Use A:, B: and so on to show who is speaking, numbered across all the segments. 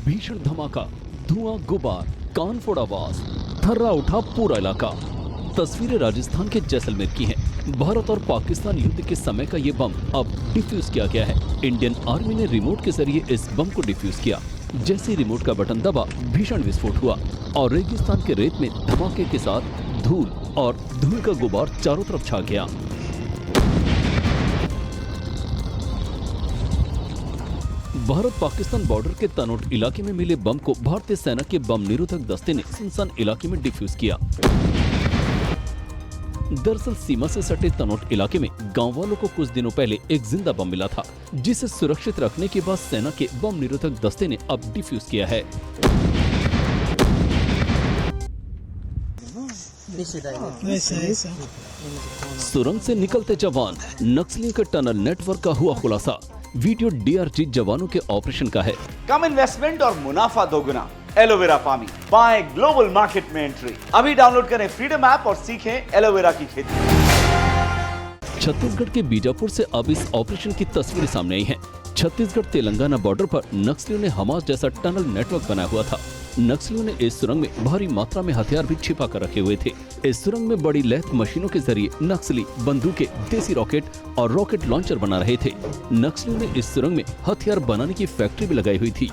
A: भीषण धमाका, धुआं, गुबार, कान फोड़ आवाज, थर्रा उठा पूरा इलाका। तस्वीरें राजस्थान के जैसलमेर की हैं। भारत और पाकिस्तान युद्ध के समय का ये बम अब डिफ्यूज किया गया है। इंडियन आर्मी ने रिमोट के जरिए इस बम को डिफ्यूज किया। जैसे रिमोट का बटन दबा, भीषण विस्फोट हुआ और रेगिस्तान के रेत में धमाके के साथ धूल और धुएं का गुबार चारों तरफ छा गया। भारत पाकिस्तान बॉर्डर के तनोट इलाके में मिले बम को भारतीय सेना के बम निरोधक दस्ते ने सुनसान इलाके में डिफ्यूज किया। दरअसल सीमा से सटे तनोट इलाके में गांव वालों को कुछ दिनों पहले एक जिंदा बम मिला था, जिसे सुरक्षित रखने के बाद सेना के बम निरोधक दस्ते ने अब डिफ्यूज किया है। सुरंग से निकलते जवान, नक्सलियों के टनल नेटवर्क का हुआ खुलासा। वीडियो डीआरजी जवानों के ऑपरेशन का है।
B: कम इन्वेस्टमेंट और मुनाफा दोगुना। एलोवेरा फार्मिंग, पाएं ग्लोबल मार्केट में एंट्री। अभी डाउनलोड करें फ्रीडम ऐप और सीखें एलोवेरा की खेती।
A: छत्तीसगढ़ के बीजापुर से अब इस ऑपरेशन की तस्वीरें सामने आई हैं। छत्तीसगढ़ तेलंगाना बॉर्डर पर नक्सलियों ने हमास जैसा टनल नेटवर्क बनाया हुआ था। नक्सलियों ने इस सुरंग में भारी मात्रा में हथियार भी छिपा कर रखे हुए थे। इस सुरंग में बड़ी लैथ मशीनों के जरिए नक्सली बंदूकें, देसी रॉकेट और रॉकेट लॉन्चर बना रहे थे। नक्सलियों ने इस सुरंग में हथियार बनाने की फैक्ट्री भी लगाई हुई थी।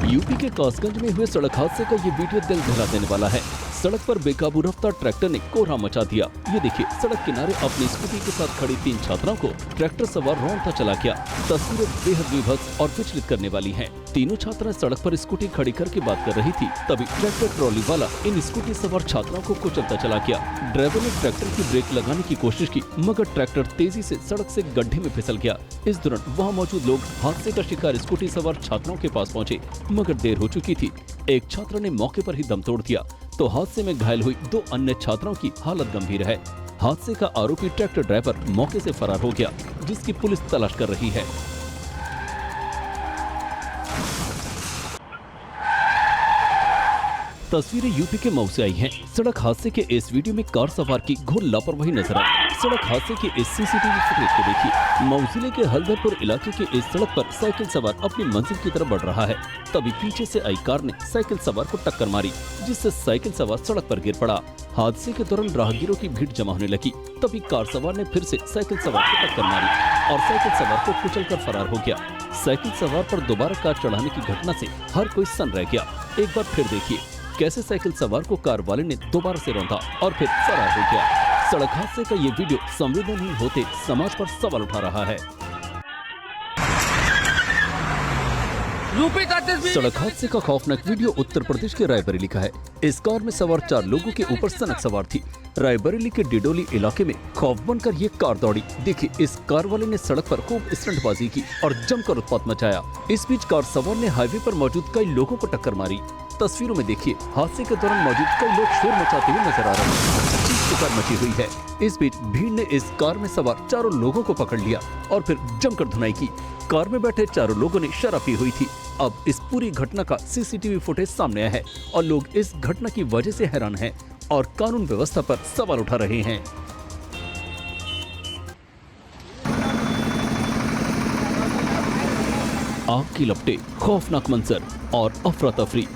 A: यूपी के कासगंज में हुए सड़क हादसे का ये वीडियो दिल दहला देने वाला है। सड़क पर बेकाबू रफ्तार ट्रैक्टर ने कोहराम मचा दिया। ये देखिए, सड़क किनारे अपनी स्कूटी के साथ खड़ी 3 छात्राओं को ट्रैक्टर सवार रौंदता चला गया। तस्वीरें बेहद विभत्स और विचलित करने वाली हैं। तीनों छात्राएं सड़क पर स्कूटी खड़ी करके बात कर रही थी, तभी ट्रैक्टर ट्रॉली वाला इन स्कूटी सवार छात्राओं को कुचलता चला गया। ड्राइवर ने ट्रैक्टर की ब्रेक लगाने की कोशिश की, मगर ट्रैक्टर तेजी से सड़क से गड्ढे में फिसल गया। इस दौरान वहाँ मौजूद लोग हादसे का शिकार स्कूटी सवार छात्राओं के पास पहुँचे, मगर देर हो चुकी थी। एक छात्रा ने मौके पर ही दम तोड़ दिया, तो हादसे में घायल हुई 2 अन्य छात्राओं की हालत गंभीर है। हादसे का आरोपी ट्रैक्टर ड्राइवर मौके से फरार हो गया, जिसकी पुलिस तलाश कर रही है। तस्वीरें यूपी के मऊ से आई हैं। सड़क हादसे के इस वीडियो में कार सवार की घोर लापरवाही नजर आई। सड़क हादसे के इस सीसीटीवी फुटेज को देखिए। मऊ जिले के हल्दरपुर इलाके के इस सड़क पर साइकिल सवार अपनी मंजिल की तरफ बढ़ रहा है, तभी पीछे से आई कार ने साइकिल सवार को टक्कर मारी, जिससे साइकिल सवार सड़क पर गिर पड़ा। हादसे के दौरान राहगीरों की भीड़ जमा होने लगी, तभी कार सवार ने फिर से साइकिल सवार को टक्कर मारी और साइकिल सवार को कुचलकर फरार हो गया। साइकिल सवार पर दोबारा कार चढ़ाने की घटना से हर कोई सन रह गया। एक बार फिर देखिए कैसे साइकिल सवार को कार वाले ने दोबारा से रौंदा और फिर फरार हो गया। सड़क हादसे का ये वीडियो संवेदनहीन होते समाज पर सवाल उठा रहा है। सड़क हादसे का खौफनाक वीडियो उत्तर प्रदेश के रायबरेली का है। इस कार में सवार 4 लोगों के ऊपर सनक सवार थी। रायबरेली के डिडोली इलाके में खौफ बनकर ये कार दौड़ी। देखिए, इस कार वाले ने सड़क पर खूब स्टंटबाजी की और जमकर उत्पात मचाया। इस बीच कार सवार ने हाईवे पर मौजूद कई लोगों को टक्कर मारी। तस्वीरों में देखिए, हादसे के दौरान मौजूद कई लोग शोर मचाते हुए नजर आ रहे हैं। चीख-पुकार मची हुई है। इस बीच भीड़ ने इस कार में सवार 4 लोगों को पकड़ लिया और फिर जमकर धुनाई की। कार में बैठे 4 लोगों ने शराब पी हुई थी। अब इस पूरी घटना का सीसीटीवी फुटेज सामने आया है और लोग इस घटना की वजह से हैरान हैं और कानून व्यवस्था पर सवाल उठा रहे हैं। आग की लपटें, खौफनाक मंजर और अफरा तफरी।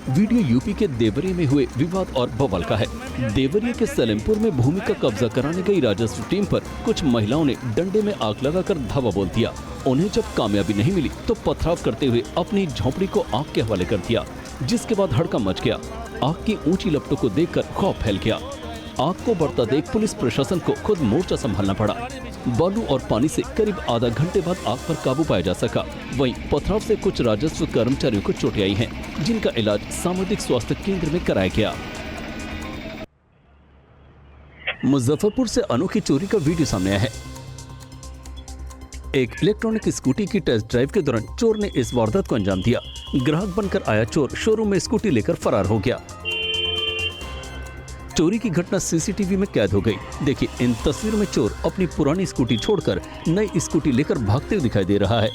A: वीडियो यूपी के देवरिया में हुए विवाद और बवाल का है। देवरिया के सलेमपुर में भूमि का कब्जा कराने गई राजस्व टीम पर कुछ महिलाओं ने डंडे में आग लगाकर धावा बोल दिया। उन्हें जब कामयाबी नहीं मिली तो पथराव करते हुए अपनी झोंपड़ी को आग के हवाले कर दिया, जिसके बाद हड़कंप मच गया। आग की ऊंची लपटों को देखकर खौफ फैल गया। आग को बढ़ता देख पुलिस प्रशासन को खुद मोर्चा संभालना पड़ा। बालू और पानी से करीब आधा घंटे बाद आग पर काबू पाया जा सका। वहीं पथराव से कुछ राजस्व कर्मचारियों को चोटें आई हैं, जिनका इलाज सामुदायिक स्वास्थ्य केंद्र में कराया गया। मुजफ्फरपुर से अनोखी चोरी का वीडियो सामने आया है। एक इलेक्ट्रॉनिक स्कूटी की टेस्ट ड्राइव के दौरान चोर ने इस वारदात को अंजाम दिया। ग्राहक बनकर आया चोर शोरूम में स्कूटी लेकर फरार हो गया। चोरी की घटना सीसीटीवी में कैद हो गई। देखिए, इन तस्वीरों में चोर अपनी पुरानी स्कूटी छोड़कर नई स्कूटी लेकर भागते हुए दिखाई दे रहा है।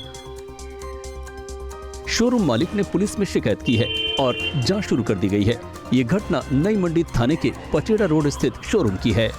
A: शोरूम मालिक ने पुलिस में शिकायत की है और जांच शुरू कर दी गई है। ये घटना नई मंडी थाने के पचेड़ा रोड स्थित शोरूम की है।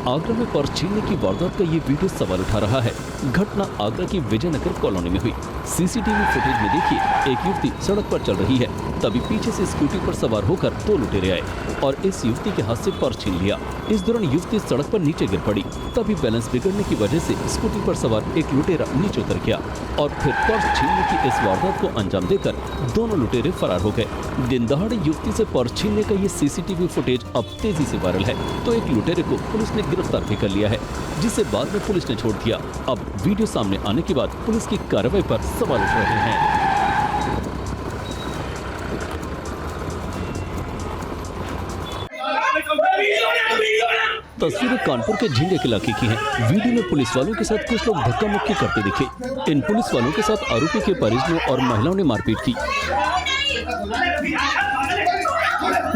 A: आगरा में पर्स छीनने की वारदात का ये वीडियो सवाल उठा रहा है। घटना आगरा की विजयनगर कॉलोनी में हुई। सीसीटीवी फुटेज में देखिए, एक युवती सड़क पर चल रही है, तभी पीछे से स्कूटी पर सवार होकर 2 लुटेरे आए और इस युवती के हाथ से पर्स छीन लिया। इस दौरान युवती सड़क पर नीचे गिर पड़ी, तभी बैलेंस बिगड़ने की वजह से स्कूटी पर सवार एक लुटेरा नीचे उतर गया और फिर पर्स छीनने की इस वारदात को अंजाम देकर दोनों लुटेरे फरार हो गए। दिन दहाड़े युवती से पर्स छीनने का ये सीसीटीवी फुटेज अब तेजी से वायरल है, तो एक लुटेरे को पुलिस ने गिरफ्तार भी कर लिया है, जिसे बाद में पुलिस ने छोड़ दिया। अब वीडियो सामने आने के बाद पुलिस की कार्रवाई पर सवाल उठ रहे हैं। तस्वीरें कानपुर के झींगे इलाके की हैं। वीडियो में पुलिस वालों के साथ कुछ लोग धक्का मुक्की करते दिखे। इन पुलिस वालों के साथ आरोपी के परिजनों और महिलाओं ने मारपीट की।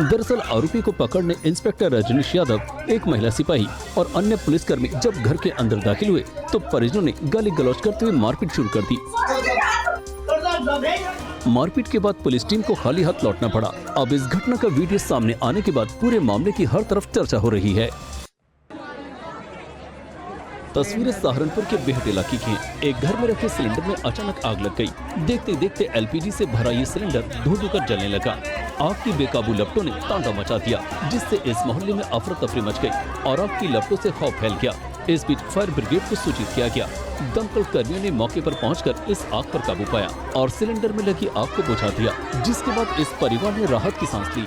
A: दरअसल आरोपी को पकड़ने इंस्पेक्टर रजनीश यादव, एक महिला सिपाही और अन्य पुलिसकर्मी जब घर के अंदर दाखिल हुए तो परिजनों ने गाली गलौज करते हुए मारपीट शुरू कर दी। मारपीट के बाद पुलिस टीम को खाली हाथ लौटना पड़ा। अब इस घटना का वीडियो सामने आने के बाद पूरे मामले की हर तरफ चर्चा हो रही है। तस्वीरें सहारनपुर के बेहट इलाके की हैं। एक घर में रखे सिलेंडर में अचानक आग लग गई। देखते देखते एलपीजी से भरा ये सिलेंडर धू-धू कर जलने लगा। आग की बेकाबू लपटों ने तांडव मचा दिया, जिससे इस मोहल्ले में अफरा तफरी मच गई और आग की लपटों से खौफ फैल गया। इस बीच फायर ब्रिगेड को सूचित किया गया। दमकल कर्मियों ने मौके पर पहुंचकर इस आग पर काबू पाया और सिलेंडर में लगी आग को बुझा दिया, जिसके बाद इस परिवार ने राहत की सांस ली।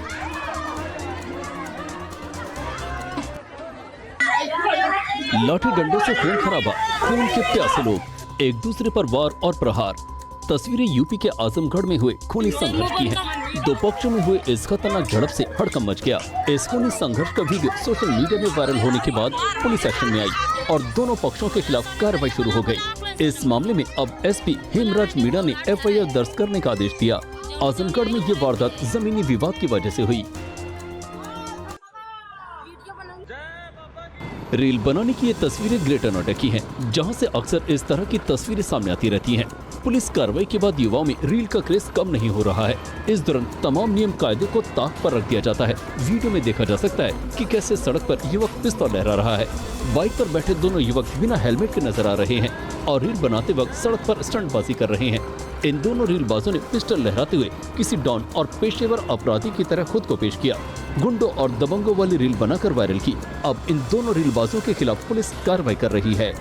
A: लाठी डंडों से खून खराबा, खून के प्यासे लोग, एक दूसरे पर वार और प्रहार। तस्वीरें यूपी के आजमगढ़ में हुए खूनी संघर्ष की हैं। दो पक्षों में हुए इस खतरनाक झड़प से हड़कंप मच गया। इस खूनी संघर्ष का वीडियो सोशल मीडिया में वायरल होने के बाद पुलिस एक्शन में आई और दोनों पक्षों के खिलाफ कार्रवाई शुरू हो गई। इस मामले में अब एसपी हेमराज मीणा ने एफआईआर दर्ज करने का आदेश दिया। आजमगढ़ में ये वारदात जमीनी विवाद की वजह से हुई। रील बनाने की ये तस्वीरें ग्रेटर नोएडा की हैं, जहां से अक्सर इस तरह की तस्वीरें सामने आती रहती हैं। पुलिस कार्रवाई के बाद युवाओं में रील का क्रेज कम नहीं हो रहा है। इस दौरान तमाम नियम कायदे को ताक पर रख दिया जाता है। वीडियो में देखा जा सकता है कि कैसे सड़क पर युवक पिस्तौल लहरा रहा है। बाइक पर बैठे दोनों युवक बिना हेलमेट के नजर आ रहे हैं और रील बनाते वक्त सड़क पर स्टंटबाजी कर रहे हैं। इन दोनों रीलबाजों ने पिस्टल लहराते हुए किसी डॉन और पेशेवर अपराधी की तरह खुद को पेश किया। गुंडों और दबंगों वाली रील बनाकर वायरल की। अब इन दोनों रीलबाजों के खिलाफ पुलिस कार्रवाई कर रही है।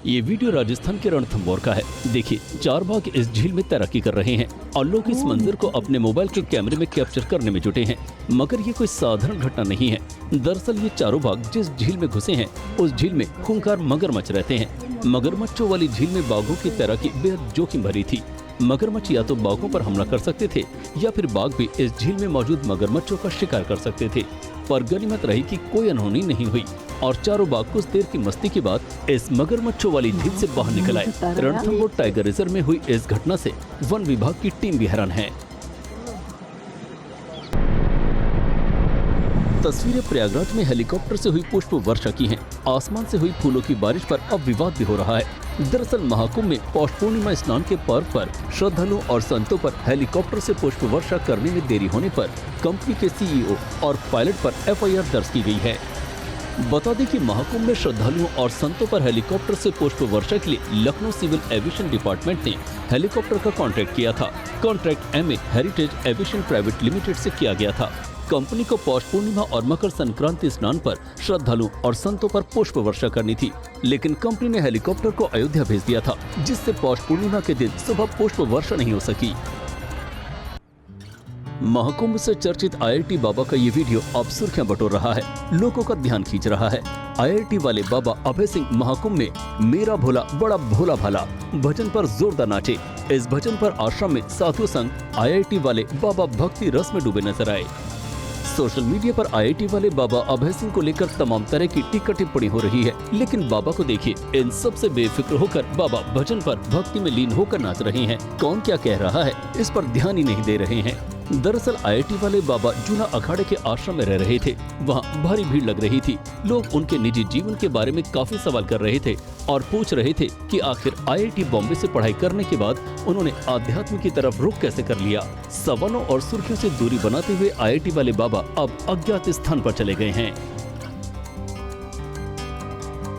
A: ये वीडियो राजस्थान के रणथंभौर का है। देखिए, 4 बाघ इस झील में तैराकी कर रहे हैं और लोग इस मंजर को अपने मोबाइल के कैमरे में कैप्चर करने में जुटे हैं। मगर ये कोई साधारण घटना नहीं है। दरअसल ये चारों बाघ जिस झील में घुसे हैं, उस झील में खूंखार मगरमच्छ रहते हैं। मगरमच्छों वाली झील में बाघों की तैराकी बेहद जोखिम भरी थी। मगरमच्छ या तो बाघों पर हमला कर सकते थे या फिर बाघ भी इस झील में मौजूद मगरमच्छों का शिकार कर सकते थे। पर गनीमत रही कि कोई अनहोनी नहीं हुई और चारों बाघ कुछ देर की मस्ती के बाद इस मगरमच्छों वाली झील से बाहर निकल आए। रणथंभौर टाइगर रिजर्व में हुई इस घटना से वन विभाग की टीम भी हैरान है। तस्वीरें प्रयागराज में हेलीकॉप्टर से हुई पुष्प वर्षा की हैं। आसमान से हुई फूलों की बारिश पर अब विवाद भी हो रहा है। दरअसल महाकुंभ में पौष पूर्णिमा स्नान के पर्व पर श्रद्धालुओं और संतों पर हेलीकॉप्टर से पुष्प वर्षा करने में देरी होने पर कंपनी के सीईओ और पायलट पर एफआईआर दर्ज की गई है। बता दें कि महाकुंभ में श्रद्धालुओं और संतों पर हेलीकॉप्टर से पुष्प वर्षा के लिए लखनऊ सिविल एविएशन डिपार्टमेंट ने हेलीकॉप्टर का कॉन्ट्रैक्ट किया था। Contract MA heritage aviation private limited से किया गया था। कंपनी को पौष पूर्णिमा और मकर संक्रांति स्नान पर श्रद्धालुओं और संतों पर पुष्प वर्षा करनी थी, लेकिन कंपनी ने हेलीकॉप्टर को अयोध्या भेज दिया था, जिससे पौष पूर्णिमा के दिन सुबह पुष्प वर्षा नहीं हो सकी। महाकुंभ से चर्चित आईआईटी बाबा का ये वीडियो अब सुर्खियां बटोर रहा है, लोगों का ध्यान खींच रहा है। आईआईटी वाले बाबा अभय सिंह महाकुंभ में मेरा भोला बड़ा भोला भाला भजन पर जोरदार नाचे। इस भजन पर आश्रम में साधु संग आईआईटी वाले बाबा भक्ति रस में डूबे नजर आए। सोशल मीडिया पर आईआईटी वाले बाबा अभय सिंह को लेकर तमाम तरह की टीका टिप्पणी हो रही है, लेकिन बाबा को देखिए, इन सब से बेफिक्र होकर बाबा भजन पर भक्ति में लीन होकर नाच रहे हैं। कौन क्या कह रहा है, इस पर ध्यान ही नहीं दे रहे हैं। दरअसल आईआईटी वाले बाबा जूना अखाड़े के आश्रम में रह रहे थे। वहाँ भारी भीड़ लग रही थी। लोग उनके निजी जीवन के बारे में काफी सवाल कर रहे थे और पूछ रहे थे कि आखिर आईआईटी बॉम्बे से पढ़ाई करने के बाद उन्होंने आध्यात्म की तरफ रुख कैसे कर लिया। सवालों और सुर्खियों से दूरी बनाते हुए आईआईटी वाले बाबा अब अज्ञात स्थान पर चले गए हैं।